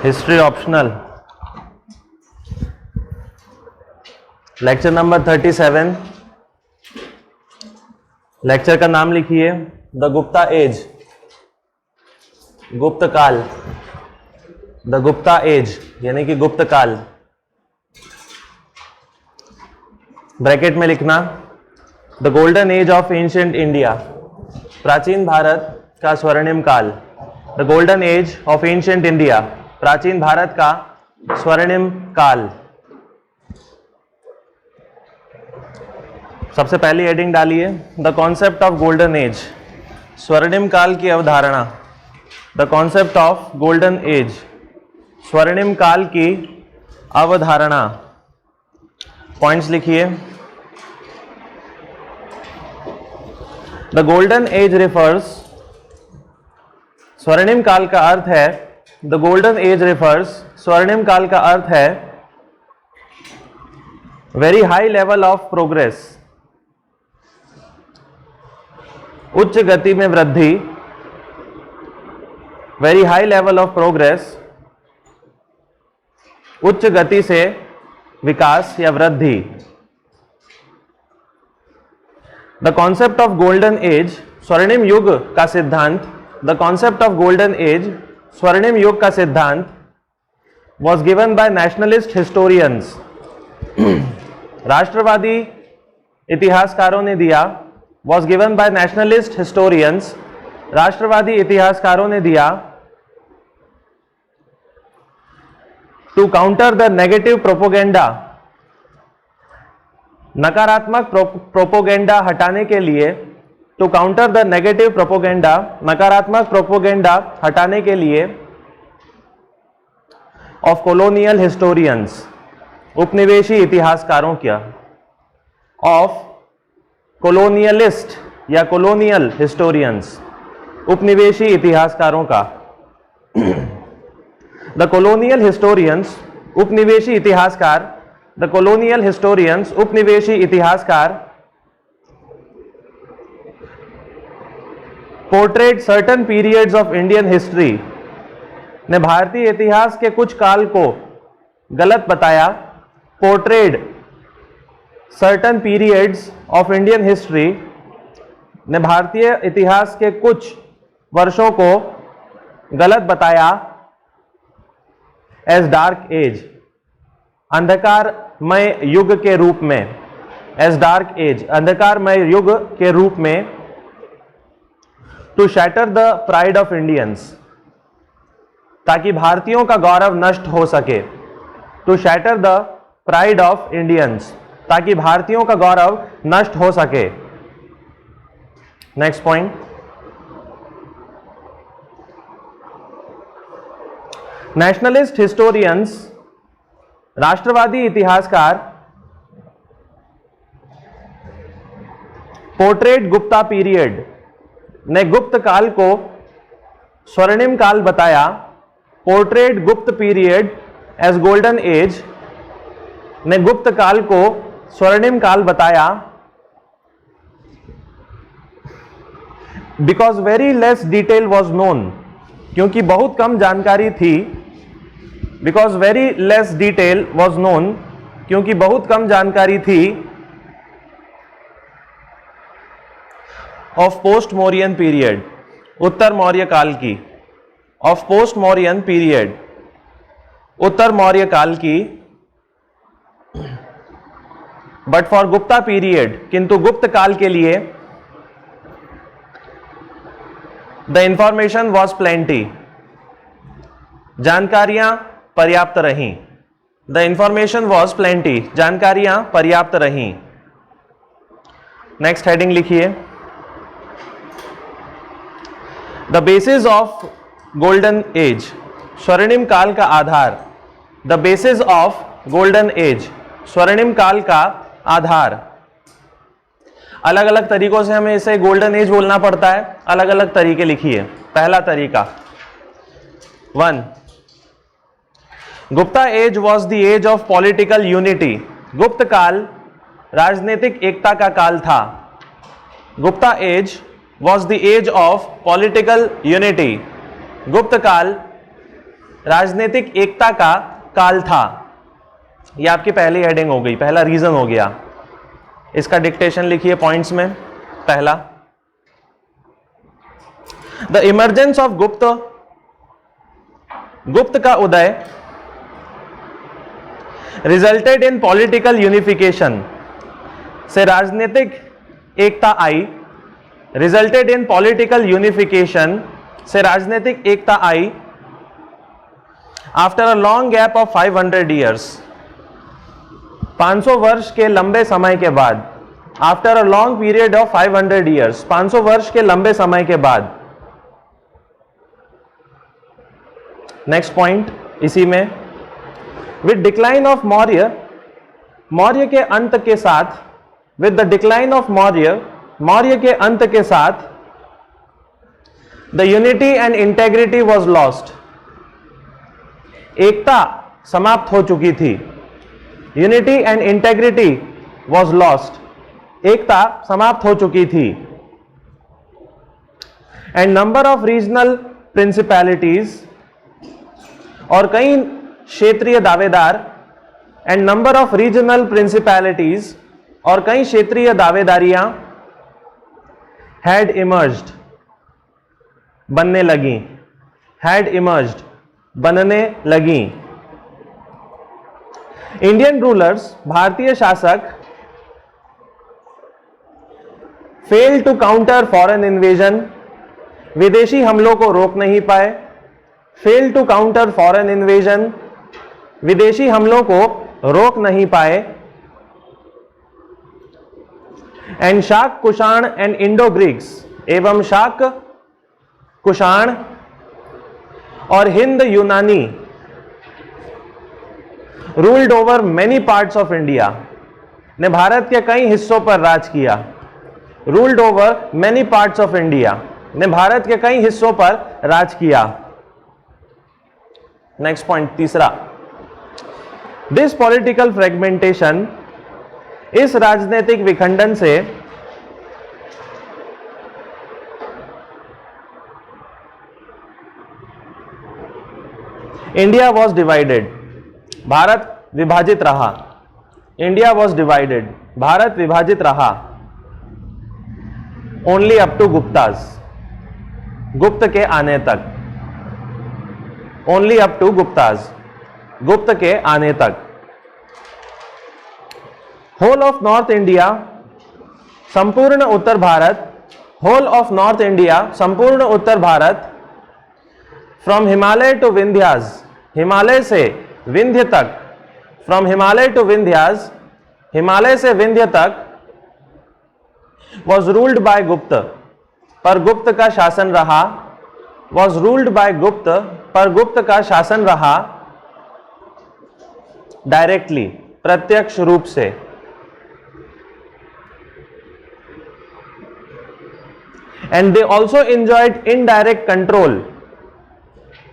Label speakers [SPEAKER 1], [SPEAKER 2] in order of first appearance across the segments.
[SPEAKER 1] History optional. Lecture number 37। Lecture का नाम लिखिए द गुप्ता एज, गुप्त काल, द गुप्ता एज यानी कि गुप्त काल। ब्रैकेट में लिखना the golden age of ancient India, प्राचीन भारत का स्वर्णिम काल। The golden age of ancient India, प्राचीन भारत का स्वर्णिम काल। सबसे पहली हेडिंग डालिए the concept of golden age, स्वर्णिम काल की अवधारणा। The concept of golden age, स्वर्णिम काल की अवधारणा। पॉइंट्स लिखिए। द गोल्डन एज रिफर्स, स्वर्णिम काल का अर्थ है, द गोल्डन एज रिफर्स, स्वर्णिम काल का अर्थ है very high level of progress, उच्च गति में वृद्धि, very high level of progress, उच्च गति से विकास या वृद्धि। The concept of golden age, स्वर्णिम युग का सिद्धांत। The concept of golden age, स्वर्णिम युग का सिद्धांत was given by nationalist historians, राष्ट्रवादी इतिहासकारों ने दिया। Was given by nationalist historians, राष्ट्रवादी इतिहासकारों ने दिया। To counter the negative propaganda, नकारात्मक प्रोपोगेंडा हटाने के लिए। To counter the negative propaganda, नकारात्मक प्रोपोगेंडा हटाने के लिए। ऑफ कॉलोनियल हिस्टोरियंस, उपनिवेशी इतिहासकारों क्या। ऑफ कॉलोनियलिस्ट या कॉलोनियल हिस्टोरियंस, उपनिवेशी इतिहासकारों का। द कॉलोनियल हिस्टोरियंस, उपनिवेशी इतिहासकार। द कॉलोनियल हिस्टोरियंस, उपनिवेशी इतिहासकार portrait certain periods of Indian history, ने भारतीय इतिहास के कुछ काल को गलत बताया। Portrayed certain periods of Indian history, ने भारतीय इतिहास के कुछ वर्षों को गलत बताया। एज डार्क एज, अंधकारमय युग के रूप में। एज डार्क एज, अंधकारमय युग के रूप में। To shatter the pride of Indians, ताकि भारतीयों का गौरव नष्ट हो सके। To shatter the pride of Indians, ताकि भारतीयों का गौरव नष्ट हो सके। नेक्स्ट पॉइंट, नेशनलिस्ट हिस्टोरियंस, राष्ट्रवादी इतिहासकार पोर्ट्रेट गुप्ता पीरियड, ने गुप्त काल को स्वर्णिम काल बताया। पोर्ट्रेट गुप्त पीरियड एज गोल्डन एज, ने गुप्त काल को स्वर्णिम काल बताया। Because very less detail was known, क्योंकि बहुत कम जानकारी थी। Because very less detail was known, क्योंकि बहुत कम जानकारी थी। ऑफ पोस्ट मौर्यन पीरियड, उत्तर मौर्य काल की। ऑफ पोस्ट मौर्यन पीरियड, उत्तर मौर्य काल की। बट फॉर गुप्ता पीरियड, किंतु गुप्त काल के लिए द इंफॉर्मेशन वॉज प्लेंटी, जानकारियां पर्याप्त रहीं। द इंफॉर्मेशन वॉज प्लेंटी, जानकारियां पर्याप्त रहीं। नेक्स्ट हेडिंग लिखिए the basis of golden age, स्वर्णिम काल का आधार। The basis of golden age, स्वर्णिम काल का आधार। अलग अलग तरीकों से हमें इसे गोल्डन एज बोलना पड़ता है, अलग अलग तरीके लिखिए। पहला तरीका 1, Gupta age was the age of political unity, Gupta काल राजनीतिक एकता का काल था। Gupta age was the age of political unity, Gupta काल राजनीतिक एकता का काल था। ये आपकी पहली हेडिंग हो गई, पहला रीजन हो गया। इसका डिक्टेशन लिखिए पॉइंट्स में। पहला, the emergence of Gupta, Gupta का उदय रिजल्टेड इन पॉलिटिकल यूनिफिकेशन, से राजनीतिक एकता आई। रिजल्टेड इन पॉलिटिकल यूनिफिकेशन, से राजनीतिक एकता आई। After a long gap of 500 years, 500 वर्ष के लंबे समय के बाद। After a long period of 500 years, 500 वर्ष के लंबे समय के बाद। नेक्स्ट पॉइंट इसी में, with decline of Maurya, Maurya के अंत के साथ, with the decline of Maurya, Maurya के अंत के साथ, the unity and integrity was lost, एकता समाप्त हो चुकी थी। Unity and integrity was lost, एकता समाप्त हो चुकी थी। And number of regional principalities, और कई क्षेत्रीय दावेदार। And number of regional principalities, और कई क्षेत्रीय दावेदारियां हैड इमर्ज्ड, बनने लगी। हैड इमर्ज्ड, बनने लगी। इंडियन रूलर्स, भारतीय शासक, fail to counter foreign invasion, विदेशी हमलों को रोक नहीं पाए। Fail to counter foreign invasion, विदेशी हमलों को रोक नहीं पाए। एंड शाक, कुषाण एंड इंडो ग्रीक्स, एवं शाक, कुषाण और हिंद यूनानी ruled over many parts of India, ने भारत के कई हिस्सों पर राज किया। Ruled over many parts of India, ने भारत के कई हिस्सों पर राज किया। नेक्स्ट पॉइंट तीसरा, दिस पॉलिटिकल फ्रेगमेंटेशन, इस राजनीतिक विखंडन से इंडिया वॉज डिवाइडेड, भारत विभाजित रहा। इंडिया वॉज डिवाइडेड, भारत विभाजित रहा। ओनली अप टू गुप्तास, गुप्त के आने तक। ओनली अप टू गुप्तास, गुप्त के आने तक। होल ऑफ नॉर्थ इंडिया, संपूर्ण उत्तर Bharat. Whole of North India, संपूर्ण उत्तर भारत। फ्रॉम हिमालय टू विंध्यास, हिमालय से विंध्य तक। फ्रॉम हिमालय टू विंध्यास, हिमालय से विंध्य तक। वॉज रूल्ड बाय गुप्त, पर गुप्त का शासन रहा। वॉज रूल्ड बाय गुप्त, पर गुप्त का शासन रहा। डायरेक्टली, प्रत्यक्ष रूप से। And they also enjoyed indirect control,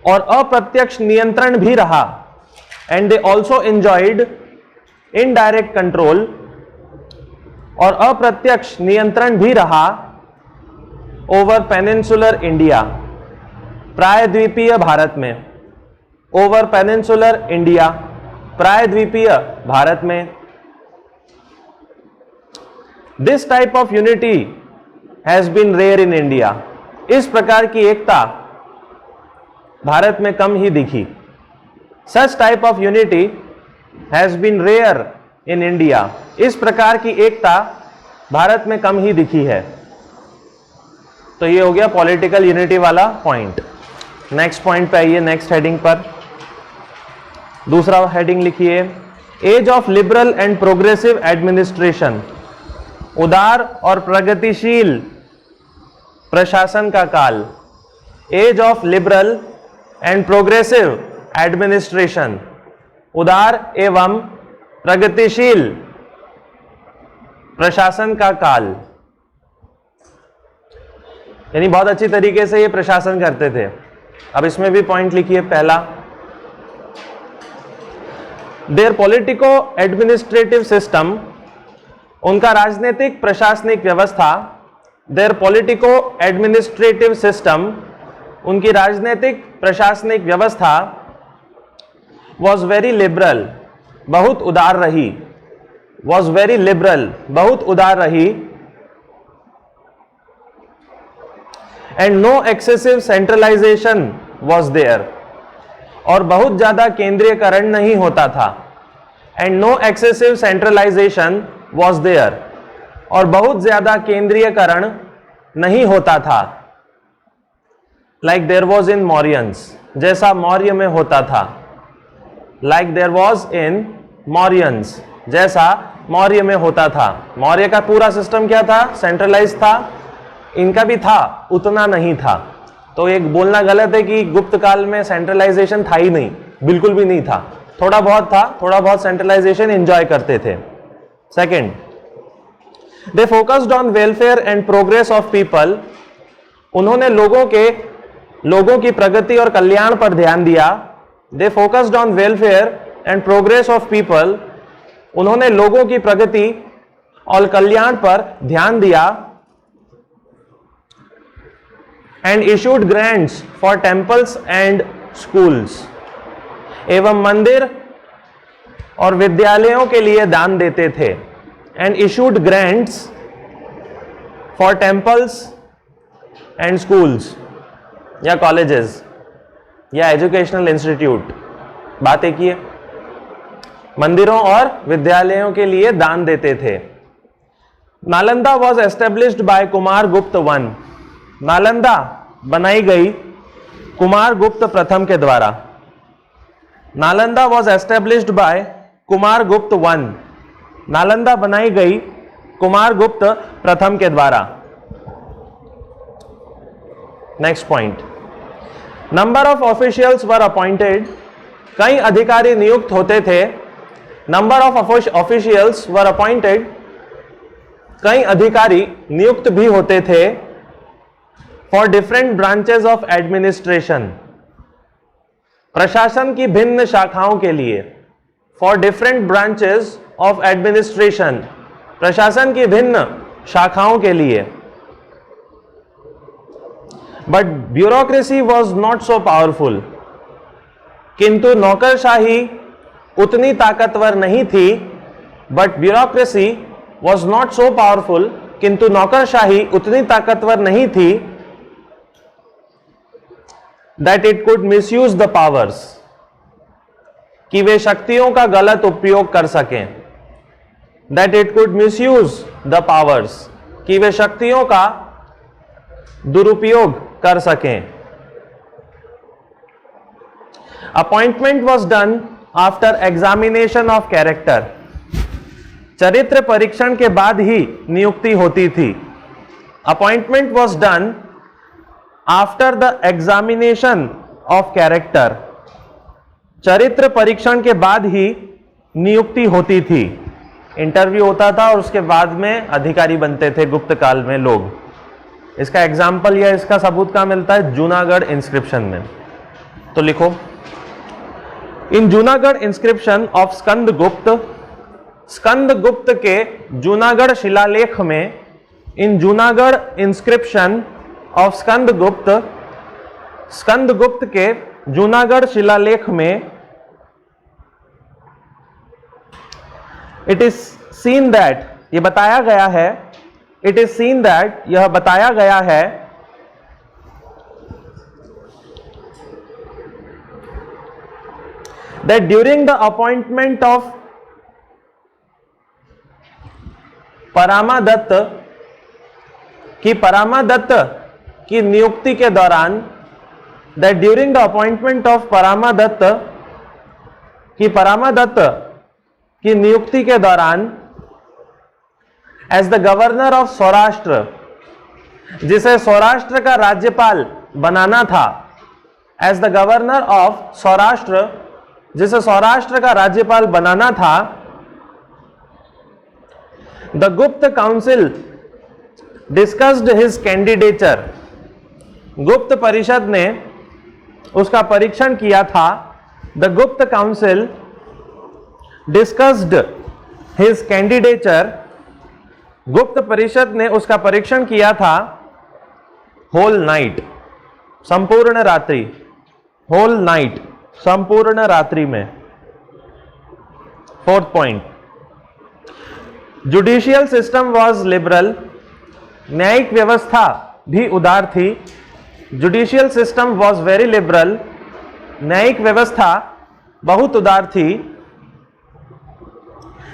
[SPEAKER 1] और अप्रत्यक्ष नियंत्रण भी रहा। And they also enjoyed indirect control, और अप्रत्यक्ष नियंत्रण भी रहा। ओवर पेनिनसुलर इंडिया, प्रायद्वीपीय भारत में। ओवर पेनिनसुलर इंडिया, प्रायद्वीपीय भारत में। This type of unity has been rare in India, इस प्रकार की एकता भारत में कम ही दिखी। Such type of unity has been rare in India, इस प्रकार की एकता भारत में कम ही दिखी है। तो ये हो गया पॉलिटिकल यूनिटी वाला पॉइंट। नेक्स्ट पॉइंट पे आइए, नेक्स्ट हेडिंग पर। दूसरा हेडिंग लिखिए, age of liberal and progressive administration, उदार और प्रगतिशील प्रशासन का काल। Age of liberal and progressive administration, उदार एवं प्रगतिशील प्रशासन का काल। यानी बहुत अच्छी तरीके से ये प्रशासन करते थे। अब इसमें भी पॉइंट लिखिए। पहला, देयर पॉलिटिको एडमिनिस्ट्रेटिव सिस्टम, उनका राजनीतिक प्रशासनिक व्यवस्था। देयर पॉलिटिको एडमिनिस्ट्रेटिव सिस्टम, उनकी राजनीतिक प्रशासनिक व्यवस्था वॉज वेरी लिबरल, बहुत उदार रही, वॉज वेरी लिबरल, बहुत उदार रही, and no excessive centralization was there, और बहुत ज्यादा केंद्रीयकरण नहीं होता था, and no excessive centralization was there, और बहुत ज्यादा केंद्रीयकरण नहीं होता था, like there was in Mauryans, जैसा मौर्य में होता था, like there was in Mauryans, जैसा मौर्य में होता था। मौर्य का पूरा सिस्टम क्या था? सेंट्रलाइज था, इनका भी था, उतना नहीं था। तो एक बोलना गलत है कि गुप्त काल में सेंट्रलाइजेशन था ही नहीं, बिल्कुल भी नहीं था, थोड़ा बहुत था, थोड़ा बहुत सेंट्रलाइजेशन एंजॉय करते थे। Second, they focused on welfare and progress of people, उन्होंने लोगों की प्रगति और कल्याण पर ध्यान दिया। They focused on welfare and progress of people, उन्होंने लोगों की प्रगति और कल्याण पर ध्यान दिया। And issued grants for temples and schools, एवं मंदिर और विद्यालयों के लिए दान देते थे। And issued grants for temples and schools, या कॉलेजेस या एजुकेशनल इंस्टीट्यूट, बात एक ही है, मंदिरों और विद्यालयों के लिए दान देते थे। Nalanda was established by Kumar गुप्त वन, नालंदा बनाई गई कुमार गुप्त प्रथम के द्वारा। Nalanda was established by Kumar गुप्त वन, नालंदा बनाई गई कुमार गुप्त प्रथम के द्वारा। Next point, number of officials were appointed, कई अधिकारी नियुक्त होते थे। Number of officials were appointed, कई अधिकारी नियुक्त भी होते थे। For different branches of administration, प्रशासन की भिन्न शाखाओं के लिए। For different branches of administration, प्रशासन की भिन्न शाखाओं के लिए। But bureaucracy was not so powerful, किंतु नौकरशाही उतनी ताकतवर नहीं थी। But bureaucracy was not so powerful, किंतु नौकरशाही उतनी ताकतवर नहीं थी। That it could misuse the powers, कि वे शक्तियों का गलत उपयोग कर सकें। That it could misuse the powers, कि वे शक्तियों का दुरुपयोग कर सकें। Appointment was done after examination of character, चरित्र परीक्षण के बाद ही नियुक्ति होती थी। Appointment was done after the examination of character, चरित्र परीक्षण के बाद ही नियुक्ति होती थी। इंटरव्यू होता था और उसके बाद में अधिकारी बनते थे गुप्त काल में लोग। इसका एग्जाम्पल या इसका सबूत कहाँ मिलता है? जूनागढ़ इंस्क्रिप्शन में। तो लिखो, इन जूनागढ़ इंस्क्रिप्शन ऑफ स्कंदगुप्त, स्कंदगुप्त के जूनागढ़ शिलालेख में, इन जूनागढ़ इंस्क्रिप्शन ऑफ स्कंदगुप्त, स्कंदगुप्त के जूनागढ़ शिलालेख में, इट इज सीन दैट, ये बताया गया है, इट इज सीन दैट, यह बताया गया है, that during the appointment of परामादत्त, कि परामादत्त की नियुक्ति के दौरान, that during the appointment of परामादत्त, कि परामादत्त की नियुक्ति के दौरान, as the governor of Saurashtra, जिसे सौराष्ट्र का राज्यपाल बनाना था, as the governor of Saurashtra, जिसे सौराष्ट्र का राज्यपाल बनाना था, द गुप्त काउंसिल डिस्कस्ड हिज कैंडिडेचर, गुप्त परिषद ने उसका परीक्षण किया था। द गुप्त काउंसिल डिस्कस्ड हिज कैंडिडेचर, गुप्त परिषद ने उसका परीक्षण किया था। होल नाइट, संपूर्ण रात्रि, होल नाइट, संपूर्ण रात्रि में। 4th point, judicial system was liberal, न्यायिक व्यवस्था भी उदार थी। Judicial system was very liberal, न्यायिक व्यवस्था बहुत उदार थी।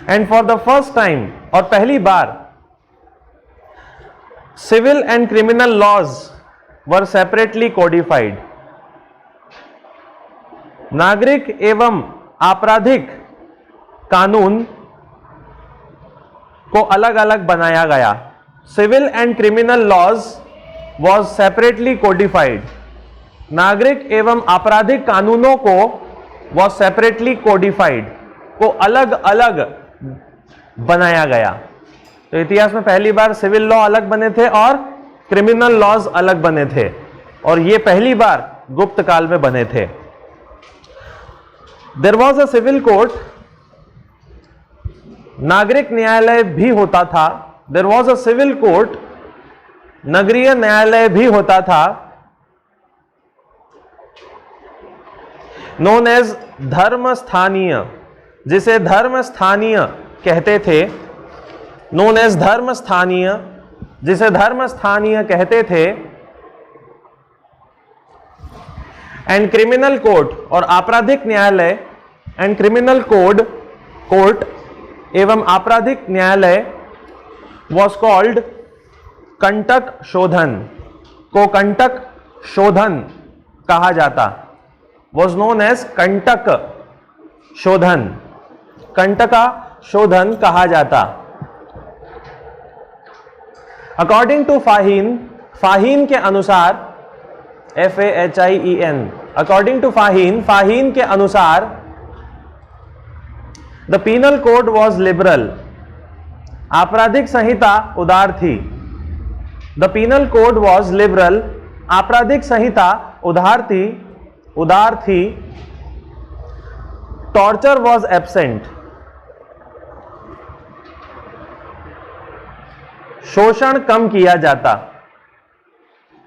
[SPEAKER 1] And for the first time, और पहली बार, civil and criminal laws were separately codified, नागरिक एवं आपराधिक कानून को अलग अलग बनाया गया। Civil and criminal laws was separately codified, नागरिक एवं आपराधिक कानूनों को वॉज सेपरेटली कोडिफाइड, को अलग अलग बनाया गया। तो इतिहास में पहली बार सिविल लॉ अलग बने थे और क्रिमिनल लॉज अलग बने थे, और ये पहली बार गुप्त काल में बने थे। There was a civil court, नागरिक न्यायालय भी होता था। There was a civil court, नगरीय न्यायालय भी होता था। नोन एज धर्म स्थानीय, जिसे धर्म स्थानीय कहते थे। नोन एज धर्म स्थानीय, जिसे धर्म स्थानीय कहते थे। एंड क्रिमिनल कोर्ट, और आपराधिक न्यायालय, एंड क्रिमिनल कोर्ट एवं आपराधिक न्यायालय वॉज कॉल्ड कंटक शोधन, को कंटक शोधन कहा जाता। वॉज नोन एज कंटक शोधन, कंटका शोधन कहा जाता। अकॉर्डिंग टू फाहीन, फाहीन के अनुसार, FAHIEN, according to Fahien, Fahien के अनुसार, the penal code was liberal, आपराधिक संहिता उदार थी। The penal code was liberal, आपराधिक संहिता उदार थी। टॉर्चर वॉज एब्सेंट, शोषण कम किया जाता।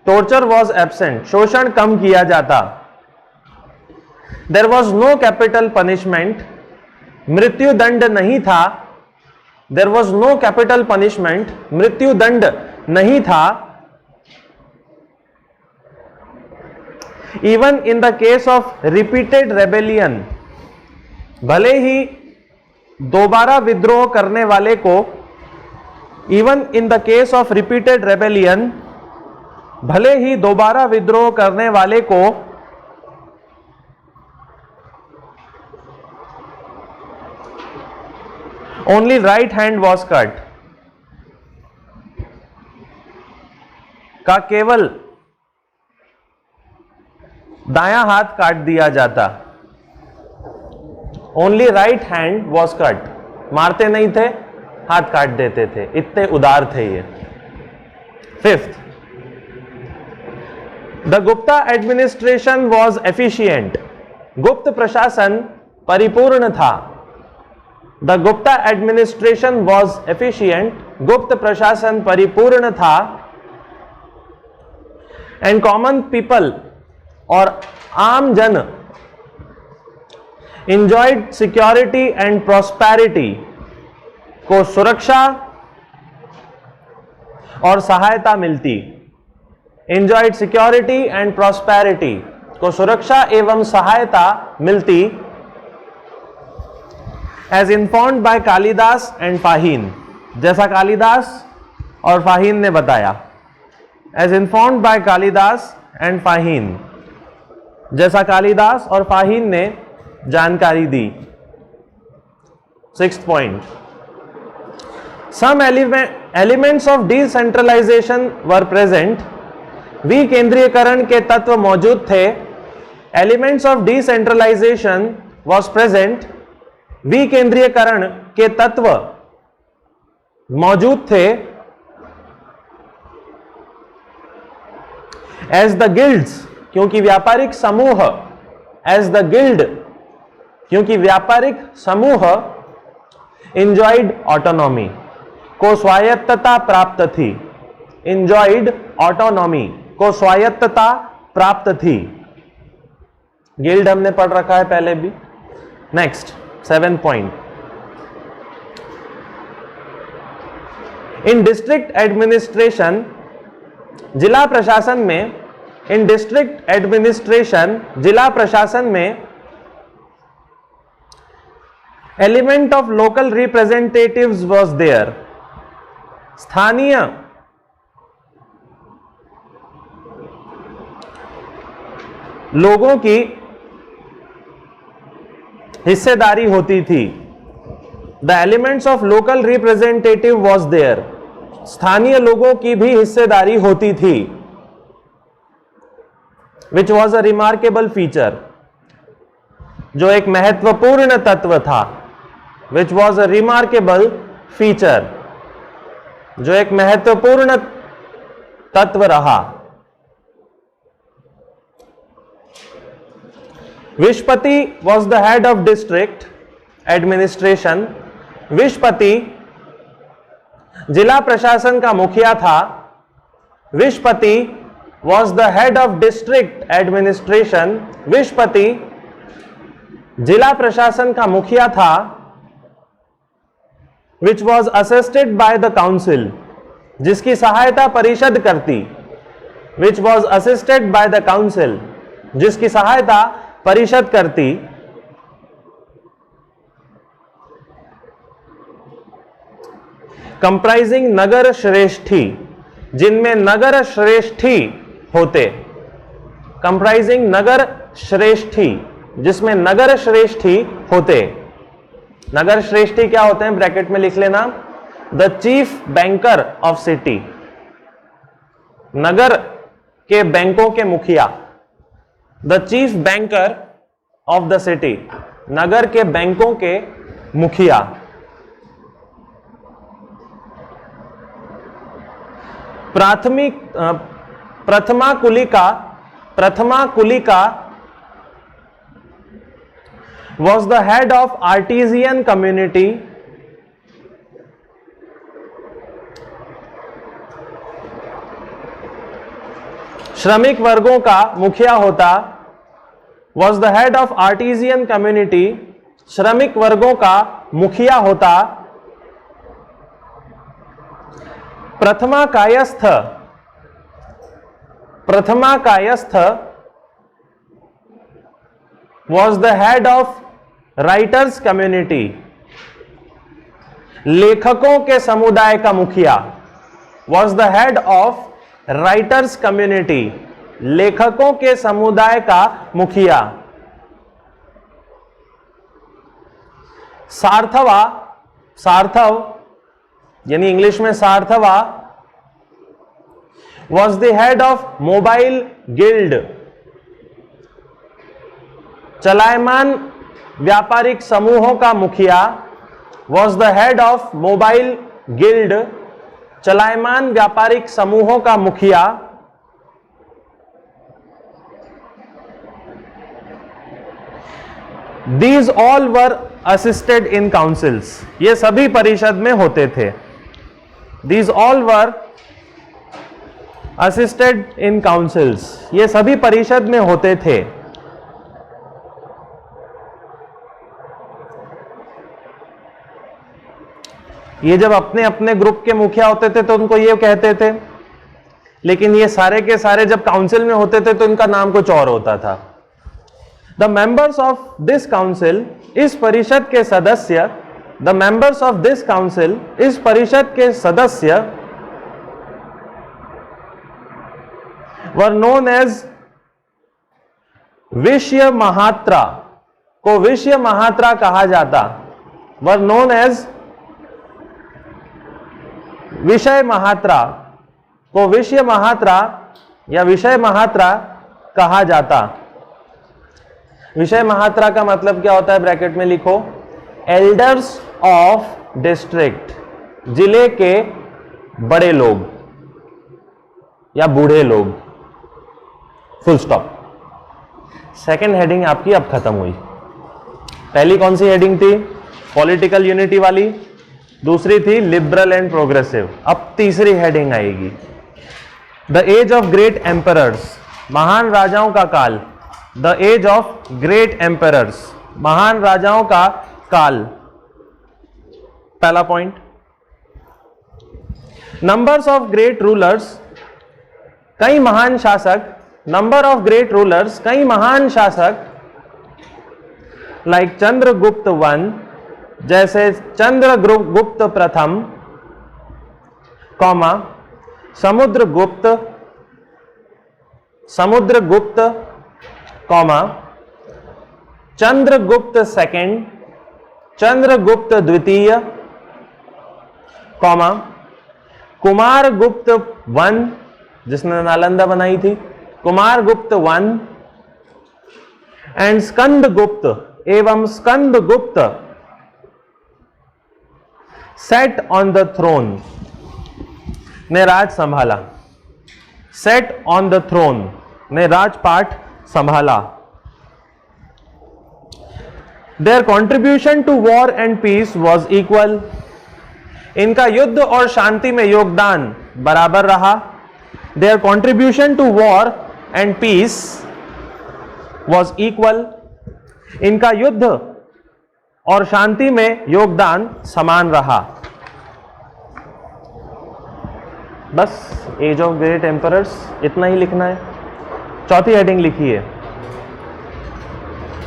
[SPEAKER 1] टॉर्चर वॉज एब्सेंट, शोषण कम किया जाता। There was no capital punishment, मृत्युदंड नहीं था। There was no capital punishment, मृत्युदंड नहीं था। Even in the case of repeated rebellion, भले ही दोबारा विद्रोह करने वाले को, even in the case of repeated rebellion, भले ही दोबारा विद्रोह करने वाले को only right hand was cut, का केवल दायां हाथ काट दिया जाता। Only right hand was cut, मारते नहीं थे, हाथ काट देते थे, इतने उदार थे ये। 5th, the Gupta administration was efficient, गुप्त प्रशासन परिपूर्ण था। The Gupta administration was efficient, गुप्त प्रशासन परिपूर्ण था। एंड कॉमन पीपल, और आम जन, enjoyed सिक्योरिटी एंड प्रॉस्पेरिटी, को सुरक्षा और सहायता मिलती। enjoyed सिक्योरिटी एंड प्रॉस्पेरिटी, को सुरक्षा एवं सहायता मिलती। As informed by Kalidas and Fahien, जैसा कालिदास और फाहीन ने बताया। As informed by Kalidas and Fahien, जैसा कालिदास और फाहीन ने जानकारी दी। 6th point, some elements of decentralisation were present, विकेंद्रीयकरण के तत्व मौजूद थे। Elements of decentralisation was present, विकेंद्रीयकरण के तत्व मौजूद थे। एज द गिल्ड्स, क्योंकि व्यापारिक समूह, एज द गिल्ड, क्योंकि व्यापारिक समूह, इंजॉयड ऑटोनॉमी, को स्वायत्तता प्राप्त थी। इंजॉयड ऑटोनॉमी, को स्वायत्तता प्राप्त थी। गिल्ड हमने पढ़ रखा है पहले भी। Next 7th point, in district administration, जिला प्रशासन में, इन डिस्ट्रिक्ट एडमिनिस्ट्रेशन, जिला प्रशासन में, element of local representatives was there, स्थानीय लोगों की हिस्सेदारी होती थी। The elements of local representative was there, स्थानीय लोगों की भी हिस्सेदारी होती थी। Which was a remarkable feature, जो एक महत्वपूर्ण तत्व था। Which was a remarkable feature, जो एक महत्वपूर्ण तत्व रहा। विशपति was the head of district administration, vishpati जिला प्रशासन का मुखिया था। Vishpati was the head of district administration, vishpati जिला प्रशासन का मुखिया था। Which was assisted by the council, जिसकी सहायता परिषद करती। Which was assisted by the council, जिसकी सहायता परिषद करती। कंप्राइजिंग नगर श्रेष्ठी, जिनमें नगर श्रेष्ठी होते। कंप्राइजिंग नगर श्रेष्ठी, जिसमें नगर श्रेष्ठी होते। नगर श्रेष्ठी क्या होते हैं, ब्रैकेट में लिख लेना, the chief banker of city, नगर के बैंकों के मुखिया। The chief banker of the city, नगर के बैंकों के मुखिया। प्रथमा कुलिका was the head of artisan community. श्रमिक वर्गों का मुखिया होता। was the head of artisan community, श्रमिक वर्गों का मुखिया होता। प्रथमा Kayastha was the head of writers community, लेखकों के समुदाय का मुखिया। was the head of writers community, लेखकों के समुदाय का मुखिया। सार्थव यानी इंग्लिश में सार्थवा was the head of mobile guild, चलायमान व्यापारिक समूहों का मुखिया। was the head of mobile guild, चलायमान व्यापारिक समूहों का मुखिया। These all were assisted in councils, ये सभी परिषद में होते थे। These all were assisted in councils, ये सभी परिषद में होते थे। ये जब अपने अपने ग्रुप के मुखिया होते थे तो उनको ये कहते थे, लेकिन ये सारे के सारे जब काउंसिल में होते थे तो इनका नाम कुछ और होता था। The members of this council, इस परिषद के सदस्य, the members of this council, इस परिषद के सदस्य वर नोन एज विषय महात्रा, को विषय महात्रा कहा जाता। वर नोन एज विषय महात्रा, को विषय महात्रा या विषय महात्रा कहा जाता। विषय महात्रा का मतलब क्या होता है, ब्रैकेट में लिखो, एल्डर्स ऑफ डिस्ट्रिक्ट, जिले के बड़े लोग या बूढ़े लोग, फुल स्टॉप। सेकेंड हेडिंग आपकी अब खत्म हुई। पहली कौन सी हेडिंग थी, पॉलिटिकल यूनिटी वाली, दूसरी थी लिबरल एंड प्रोग्रेसिव। अब तीसरी हेडिंग आएगी, the age of great emperors, महान राजाओं का काल। The age of great emperors, महान राजाओं का काल। पहला point, numbers of great rulers, कई महान शासक, नंबर ऑफ ग्रेट रूलर्स, कई महान शासक, लाइक चंद्रगुप्त वन, जैसे चंद्रगुप्त प्रथम, comma Samudragupta, Samudragupta, comma Chandragupta second, Chandragupta द्वितीय, कॉमा कुमारगुप्त वन, जिसने नालंदा बनाई थी, कुमारगुप्त वन, एंड स्कंदगुप्त एवं Skandagupta set on the throne, ने राज संभाला, सेट ऑन द थ्रोन, ने राजपाट संभाला। Their contribution to war and peace was equal, इनका युद्ध और शांति में योगदान बराबर रहा। Their contribution to war and peace was equal, इनका युद्ध और शांति में योगदान समान रहा। बस एज ऑफ ग्रेट एम्परर्स इतना ही लिखना है। चौथी हेडिंग लिखिए।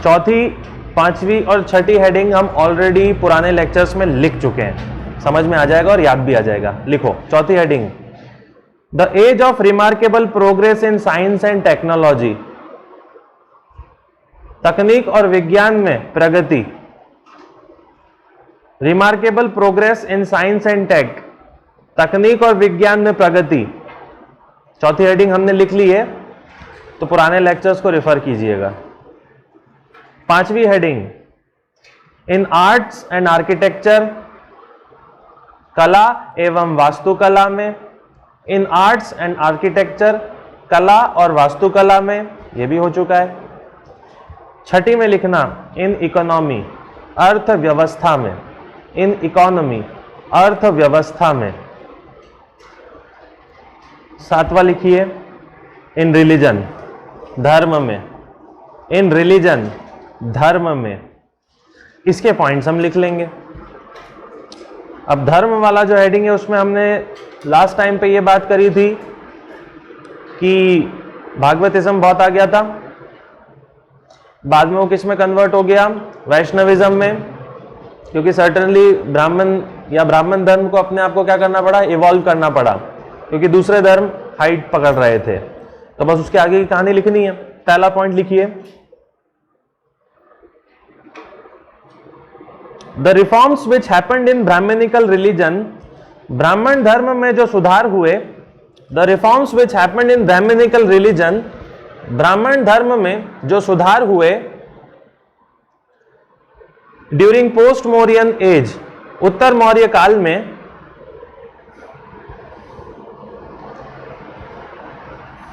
[SPEAKER 1] चौथी, पांचवी और छठी हेडिंग हम ऑलरेडी पुराने लेक्चर्स में लिख चुके हैं, समझ में आ जाएगा और याद भी आ जाएगा। लिखो चौथी heading, the age of remarkable progress in science and technology, तकनीक और विज्ञान में प्रगति। Remarkable progress in science and tech, तकनीक और विज्ञान में प्रगति। चौथी हेडिंग हमने लिख ली है, तो पुराने लेक्चर्स को रेफर कीजिएगा। पांचवी heading, in arts and architecture, कला एवं वास्तुकला में। इन आर्ट्स एंड आर्किटेक्चर, कला और वास्तुकला में, यह भी हो चुका है। छठी में लिखना इन इकोनॉमी, अर्थव्यवस्था में। इन इकोनॉमी, अर्थव्यवस्था में। सातवां लिखिए इन रिलीजन, धर्म में। इन रिलीजन, धर्म में। इसके पॉइंट्स हम लिख लेंगे। अब धर्म वाला जो हेडिंग है उसमें हमने लास्ट टाइम पे ये बात करी थी कि भागवतिज्म बहुत आ गया था, बाद में वो किस में कन्वर्ट हो गया, वैष्णविज्म में, क्योंकि सर्टनली ब्राह्मण या ब्राह्मण धर्म को अपने आप को क्या करना पड़ा, इवॉल्व करना पड़ा, क्योंकि दूसरे धर्म हाइट पकड़ रहे थे। तो बस उसके आगे की कहानी लिखनी है। पहला पॉइंट लिखिए, the reforms which happened in brahmanical religion, ब्राह्मण धर्म में जो सुधार हुए। The reforms which happened in brahmanical religion, ब्राह्मण धर्म में जो सुधार हुए ड्यूरिंग पोस्ट मौर्यन एज, उत्तर मौर्य काल में,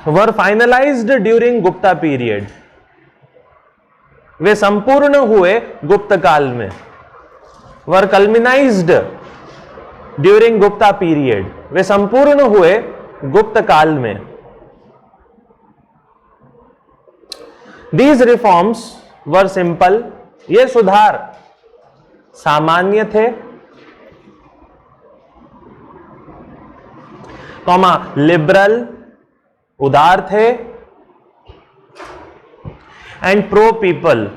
[SPEAKER 1] were finalised during Gupta period, वे संपूर्ण हुए गुप्त काल में। Were culminated during Gupta period, वे संपूर्ण हुए गुप्त काल में। दीज रिफॉर्म्स वर सिंपल, ये सुधार सामान्य थे, कॉमा लिबरल, उदार थे, एंड प्रो पीपल,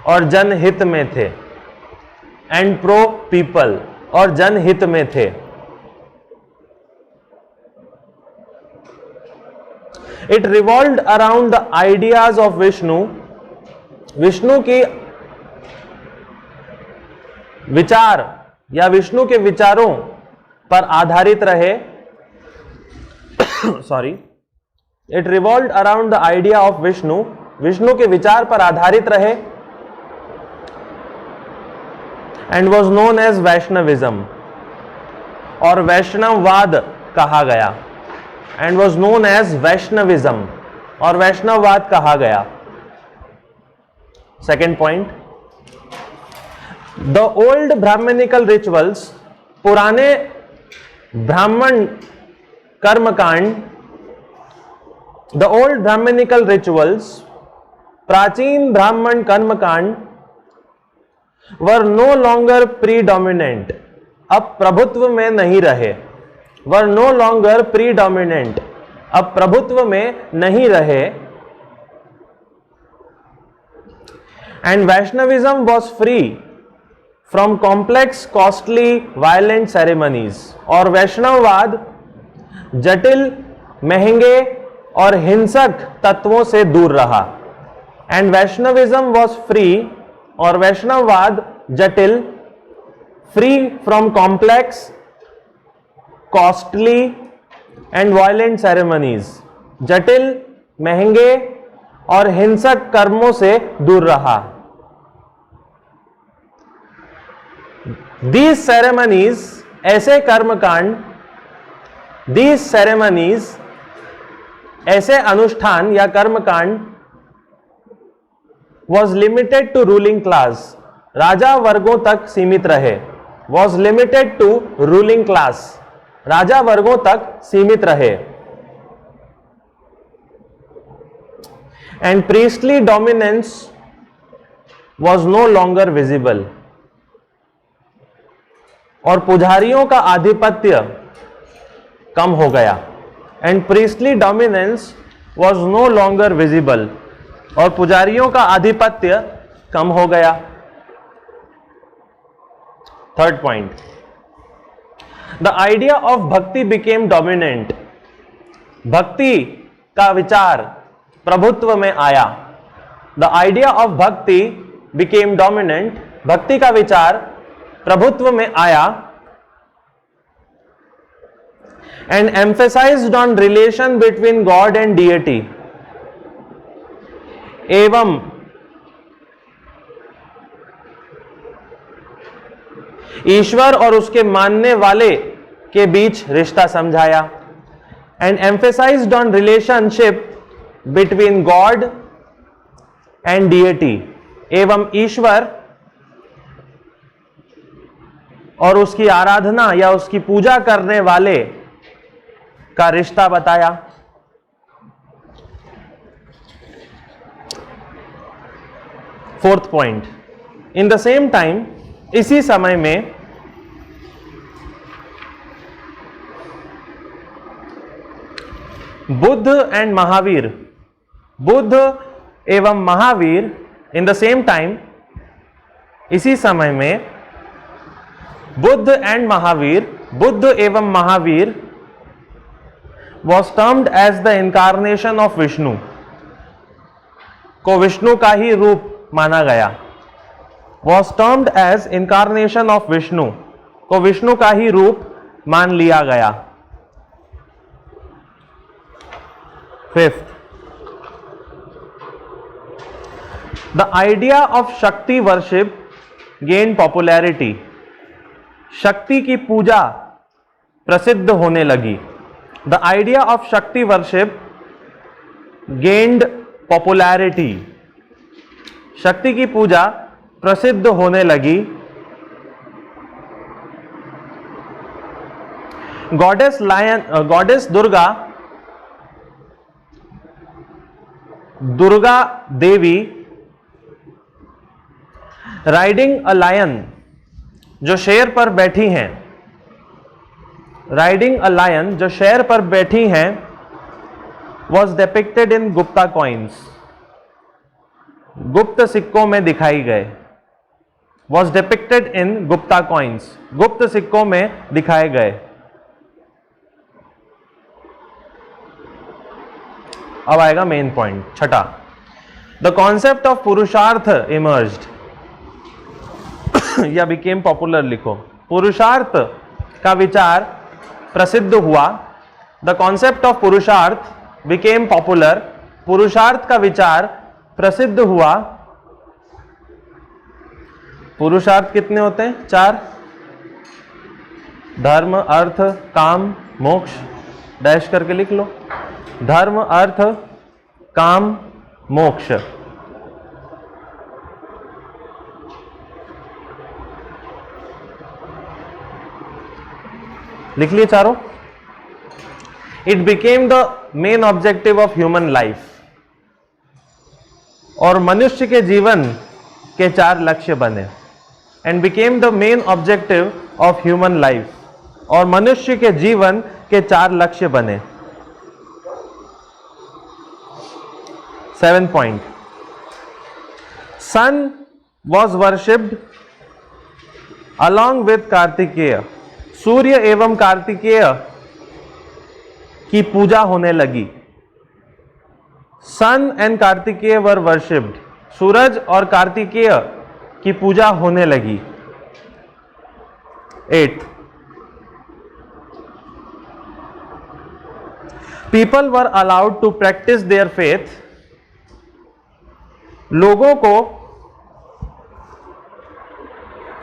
[SPEAKER 1] और जनहित में थे। एंड प्रो पीपल, और जनहित में थे। It revolved around the ideas of Vishnu, Vishnu की विचार या विष्णु के विचारों पर आधारित रहे। Sorry, it revolved around the idea of Vishnu, Vishnu के विचार पर आधारित रहे। And was known as Vaishnavism, और वैष्णववाद कहा गया। And was known as Vaishnavism, और वैष्णववाद कहा गया। Second point, the old brahmanical rituals, पुराने ब्राह्मण कर्मकांड। द ओल्ड ब्राह्मणिकल रिचुअल्स, प्राचीन ब्राह्मण कर्मकांड, वर नो लॉन्गर प्रीडोमिनेंट, अब प्रभुत्व में नहीं रहे। वर नो लॉन्गर प्रीडोमिनेंट, अब प्रभुत्व में नहीं रहे। And Vaishnavism was free from complex costly violent ceremonies, और वैष्णववाद जटिल महंगे और हिंसक तत्वों से दूर रहा। एंड वैष्णविज्म वॉज फ्री, और वैष्णववाद जटिल, free from complex costly and violent ceremonies, जटिल महंगे और हिंसक कर्मों से दूर रहा। These ceremonies, ऐसे कर्मकांड, these ceremonies, ऐसे अनुष्ठान या कर्मकांड, was limited to ruling class, राजा वर्गों तक सीमित रहे। was limited to ruling class, राजा वर्गों तक सीमित रहे। and priestly dominance was no longer visible, और पुजारियों का आधिपत्य कम हो गया। And priestly dominance was no longer visible, और पुजारियों का आधिपत्य कम हो गया। Third point, the idea of bhakti became dominant, भक्ति का विचार प्रभुत्व में आया। The idea of bhakti became dominant, भक्ति का विचार प्रभुत्व में आया। And emphasised on relation between god and deity, एवं ईश्वर और उसके मानने वाले के बीच रिश्ता समझाया। And emphasised on relationship between god and deity, एवं ईश्वर और उसकी आराधना या उसकी पूजा करने वाले का रिश्ता बताया। Fourth point, in the same time, इसी समय में बुद्ध एंड महावीर, बुद्ध एवं Mahavir, in the same time, इसी समय में बुद्ध एंड महावीर, बुद्ध एवं Mahavir was termed as the incarnation of Vishnu, को विष्णु का ही रूप माना गया। was termed as incarnation of Vishnu, को विष्णु का ही रूप मान लिया गया। Fifth, the idea of Shakti worship gain popularity, Shakti की पूजा प्रसिद्ध होने लगी। The idea of Shakti worship gained popularity, Shakti की पूजा प्रसिद्ध होने लगी। गॉडेस दुर्गा, दुर्गा देवी, राइडिंग अ लायन, जो शेर पर बैठी हैं, राइडिंग अ लायन, जो शेर पर बैठी हैं, was depicted in Gupta coins, गुप्त सिक्कों में दिखाई गए। Was depicted in Gupta coins, गुप्त सिक्कों में दिखाए गए। अब आएगा मेन पॉइंट, छठा, द कॉन्सेप्ट ऑफ पुरुषार्थ इमर्ज्ड या बिकेम पॉपुलर, लिखो, पुरुषार्थ का विचार प्रसिद्ध हुआ। द कॉन्सेप्ट ऑफ पुरुषार्थ बिकेम पॉपुलर, पुरुषार्थ का विचार प्रसिद्ध हुआ। पुरुषार्थ कितने होते हैं? 4, धर्म अर्थ काम मोक्ष, डैश करके लिख लो, धर्म अर्थ काम मोक्ष। लिख लिए चारों। It became the main objective of human life, और मनुष्य के जीवन के 4 लक्ष्य बने। And became the main objective of human life, और मनुष्य के जीवन के 4 लक्ष्य बने। 7 point. Sun was worshipped along with Kartikeya. सूर्य एवं कार्तिकेय की पूजा होने लगी। Sun and Kartikeya were worshipped. सूरज और कार्तिकेय की पूजा होने लगी। 8 people were allowed to practise their faith. लोगों को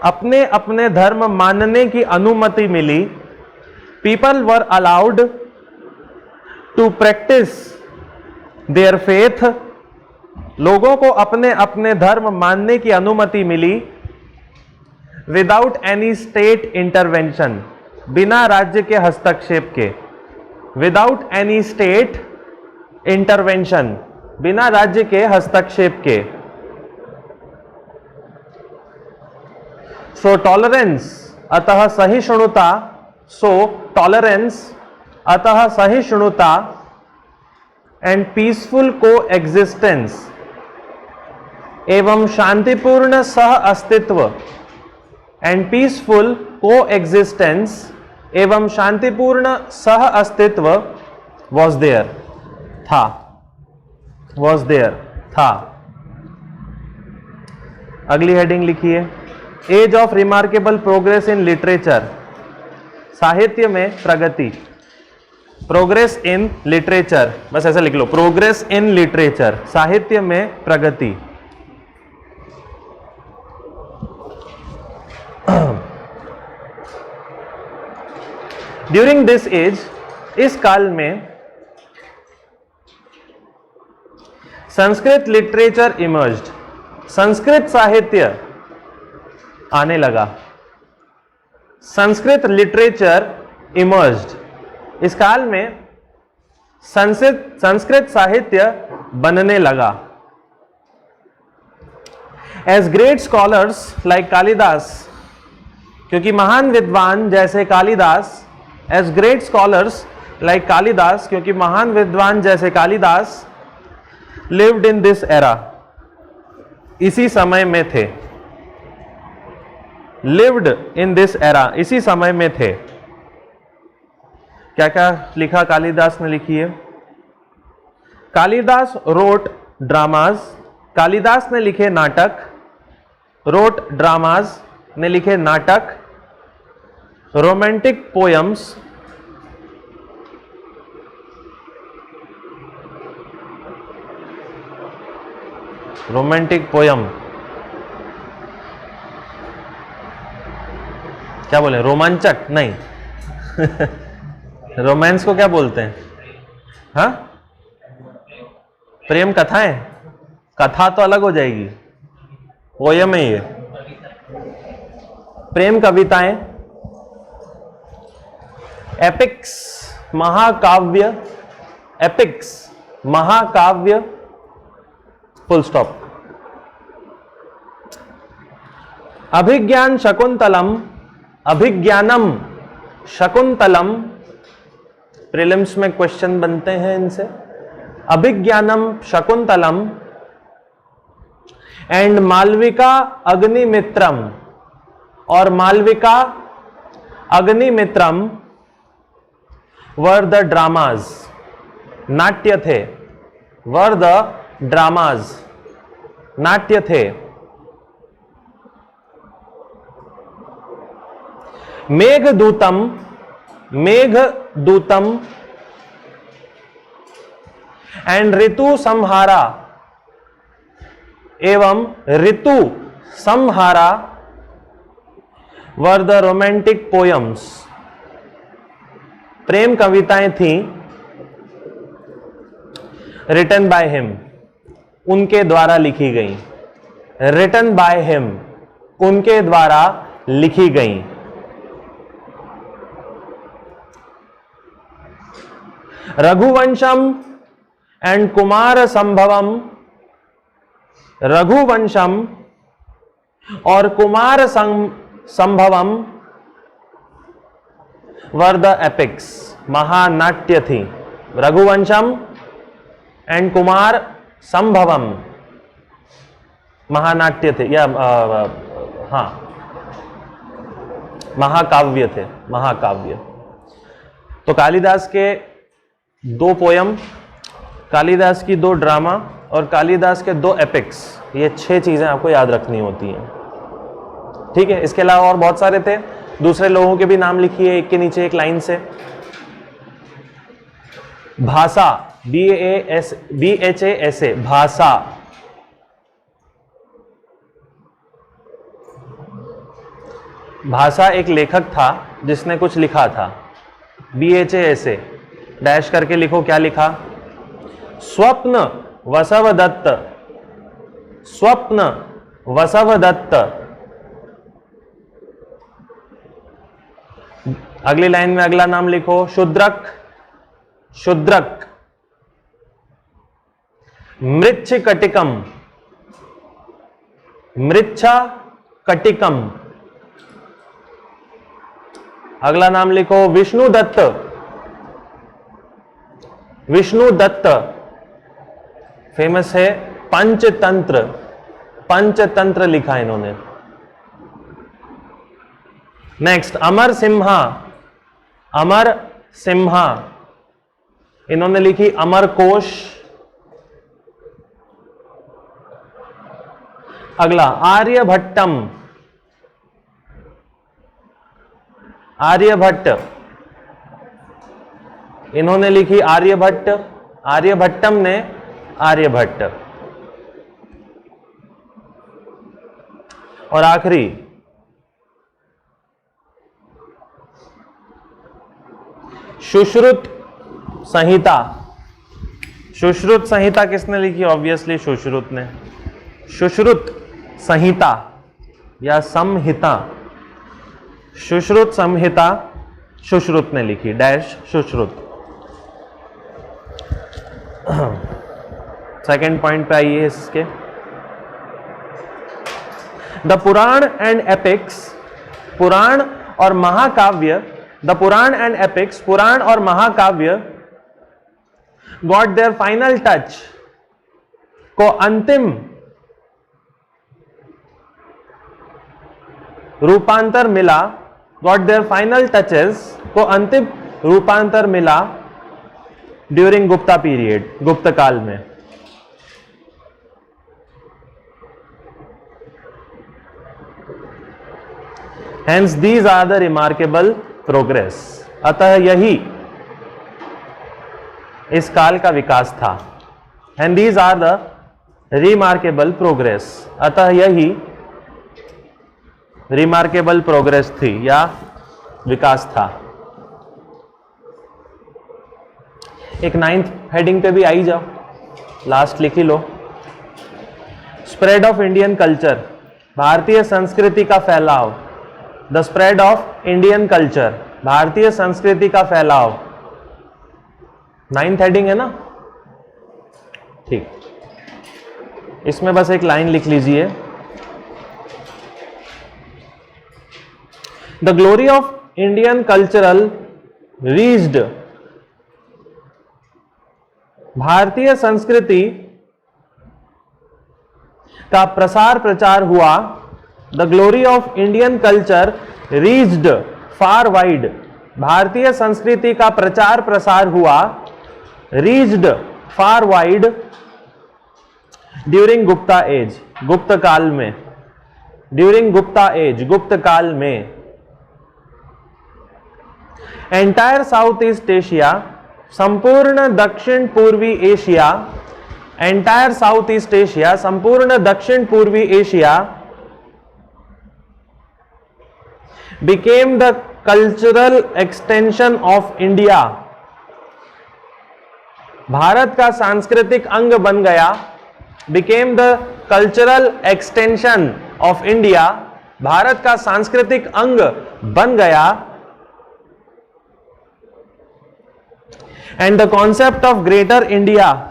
[SPEAKER 1] अपने अपने धर्म मानने की अनुमति मिली। People were allowed to practise their faith. लोगों को अपने अपने धर्म मानने की अनुमति मिली। विदाउट एनी स्टेट इंटरवेंशन, बिना राज्य के हस्तक्षेप के। विदाउट एनी स्टेट इंटरवेंशन, बिना राज्य के हस्तक्षेप के। सो टॉलरेंस, अतः सहिष्णुता। सो टॉलरेंस, अतः सहिष्णुता एंड पीसफुल को एग्जिस्टेंस एवं शांतिपूर्ण सह अस्तित्व। एंड पीसफुल को एग्जिस्टेंस एवं शांतिपूर्ण सह अस्तित्व वॉज देयर, था। वॉज देयर, था। अगली हेडिंग लिखिए, age of remarkable progress in literature. साहित्य में प्रगति। प्रोग्रेस इन लिटरेचर, बस ऐसा लिख लो, प्रोग्रेस इन लिटरेचर, साहित्य में प्रगति। ड्यूरिंग दिस एज, इस काल में संस्कृत लिटरेचर इमर्ज्ड। संस्कृत साहित्य आने लगा। Sanskrit literature emerged. इस काल में संस्कृत साहित्य बनने लगा। As great scholars like Kalidas, क्योंकि महान विद्वान जैसे Kalidas. As great scholars like Kalidas, क्योंकि महान विद्वान जैसे Kalidas lived in this era, इसी समय में थे। लिव्ड इन दिस एरा, इसी समय में थे। क्या क्या लिखा कालिदास ने, लिखिए। Kalidas road dramas. कालिदास ने लिखे नाटक। रोट ड्रामाज, ने लिखे नाटक। रोमांटिक पोयम्स, रोमांटिक पोयम, क्या बोले, रोमांचक नहीं। रोमांस को क्या बोलते हैं? हाँ, प्रेम कथाएं। कथा तो अलग हो जाएगी, पोयम है ये। प्रेम कविताएं, एपिक्स, महाकाव्य। एपिक्स, महाकाव्य, फुल स्टॉप। अभिज्ञान शकुंतलम, अभिज्ञानम शकुंतलम, प्रीलिम्स में क्वेश्चन बनते हैं इनसे। अभिज्ञानम शकुंतलम एंड मालविका अग्निमित्रम, और Malvika Agnimitram were the dramas, नाट्य थे। वर द ड्रामाज, नाट्य थे। मेघदूतम, मेघदूतम एंड ऋतु संहारा, एवं ऋतु संहारा वर द रोमांटिक पोयम्स, प्रेम कविताएं थी। रिटन बाय हिम, उनके द्वारा लिखी गई। रिटन बाय हिम, उनके द्वारा लिखी गई। रघुवंशम एंड कुमार संभवम, रघुवंशम और कुमार संभवम वर द एपिक्स, महानाट्य थी, रघुवंशम एंड कुमार संभवम महानाट्य थे, या हाँ महाकाव्य थे, महाकाव्य। तो कालिदास के 2 पोयम, कालिदास की 2 ड्रामा और कालिदास के 2 एपिक्स, ये 6 चीजें आपको याद रखनी होती हैं। ठीक है, इसके अलावा और बहुत सारे थे, दूसरे लोगों के भी नाम लिखिए एक के नीचे एक लाइन से। भाषा, BHASA, भाषा, भाषा एक लेखक था जिसने कुछ लिखा था, BHASA, डैश करके लिखो क्या लिखा। स्वप्न वसवदत्त, स्वप्न वसवदत्त। अगली लाइन में अगला नाम लिखो, शूद्रक, शूद्रक। मृच्छ कटिकम, मृच्छा कटिकम। अगला नाम लिखो, विष्णु दत्त, विष्णु दत्त। फेमस है पंचतंत्र, पंचतंत्र लिखा इन्होंने। नेक्स्ट अमर सिम्हा, अमर सिम्हा, इन्होंने लिखी अमर कोश। अगला आर्यभट्टम, आर्यभट्ट, इन्होंने लिखी आर्यभट्ट, आर्यभट्टम ने आर्यभट्ट। और आखिरी सुश्रुत संहिता, सुश्रुत संहिता किसने लिखी? ऑब्वियसली सुश्रुत ने। सुश्रुत संहिता या संहिता, सुश्रुत संहिता सुश्रुत ने लिखी, डैश सुश्रुत। सेकेंड पॉइंट पे आइए इसके। द पुराण एंड एपिक्स, पुराण और महाकाव्य, द पुराण एंड एपिक्स, पुराण और महाकाव्य गॉट देयर फाइनल टच, को अंतिम रूपांतर मिला, गॉट देयर फाइनल टचेस, को अंतिम रूपांतर मिला ड्यूरिंग गुप्ता पीरियड, गुप्त काल में। Hence these are the remarkable progress, अतः यही इस काल का विकास था। And these are the remarkable progress, अतः यही remarkable progress थी या विकास था। एक 9th हेडिंग पे भी आई जाओ, लास्ट लिख ही लो। स्प्रेड ऑफ इंडियन कल्चर, भारतीय संस्कृति का फैलाव। The spread of Indian culture, भारतीय संस्कृति का फैलाव। 9th हेडिंग है ना, ठीक। इसमें बस एक लाइन लिख लीजिए। The glory of Indian cultural reached, भारतीय संस्कृति का प्रसार प्रचार हुआ। The glory of Indian culture reached far wide, भारतीय संस्कृति का प्रचार प्रसार हुआ, रीच्ड फार वाइड ड्यूरिंग गुप्ता एज, गुप्त काल में, ड्यूरिंग गुप्ता एज, गुप्त काल में। एंटायर साउथ ईस्ट एशिया, संपूर्ण दक्षिण पूर्वी Asia, entire south east Asia, संपूर्ण दक्षिण पूर्वी Asia became the cultural extension of India, Bharat का सांस्कृतिक अंग बन गया। became the cultural extension of India, Bharat का सांस्कृतिक अंग बन गया। and the concept of greater India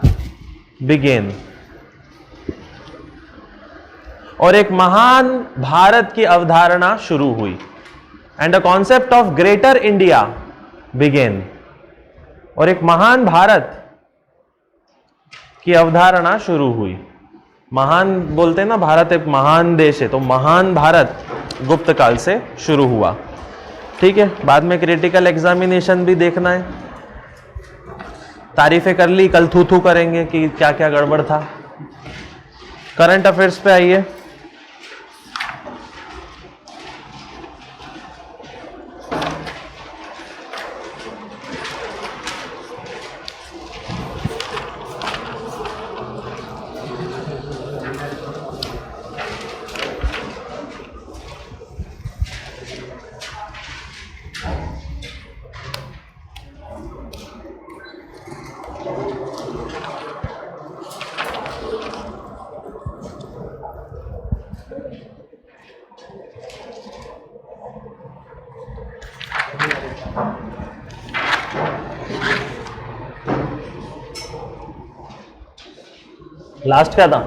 [SPEAKER 1] began, और एक महान भारत की अवधारणा शुरू हुई। and the concept of greater India, began. और एक महान भारत की अवधारणा शुरू हुई। महान बोलते हैं ना, भारत एक महान देश है, तो महान भारत गुप्त काल से शुरू हुआ। ठीक है, बाद में क्रिटिकल एग्जामिनेशन भी देखना है। तारीफें कर ली, कल थू थू करेंगे कि क्या क्या गड़बड़ था। करंट अफेयर्स पे आइए। लास्ट क्या था?